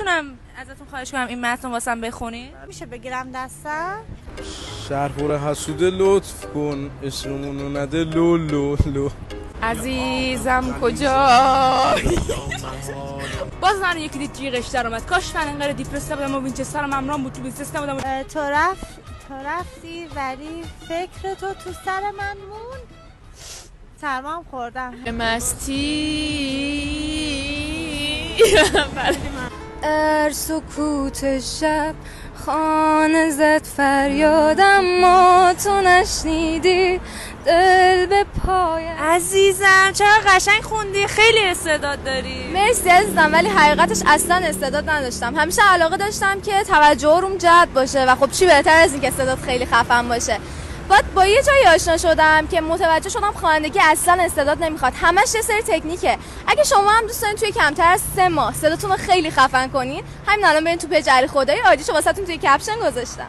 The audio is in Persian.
میتونم ازتون خواهش کنم این متن واسم بخونید؟ میشه بگیرم دستم؟ شهرپر حسوده لطف کن عشقمونو نده لو لو لو. عزیزم کجایی؟ باز من یکی دید جیغش در اومد. کاش من انقدر دیپرسه بودم و وینچسترم امرام بود تو بیزنس نبودم. تو رفتی ولی فکر تو سر من مون. سرمام خوردم مستی سکوت شب خانه زد فریادم ما تو نشنیدی دل به پای. عزیزم چرا قشنگ خوندی؟ خیلی استعداد داری. مرسی عزیزم، ولی حقیقتش اصلا استعداد نداشتم. همیشه علاقه داشتم که توجه روم جلب باشه و خب چی بهتر از این که استعداد خیلی خفن باشه. بعد با یه جایی آشنا شدم که متوجه شدم خوانندگی اصلا استعداد نمیخواد، همش یه سری تکنیکه. اگه شما هم دوست دارین توی کمتر از 3 ماه صداتون رو خیلی خفن کنین، همین الان برین تو پیج علی خدایی آیدیشو واسهتون توی کپشن گذاشتم.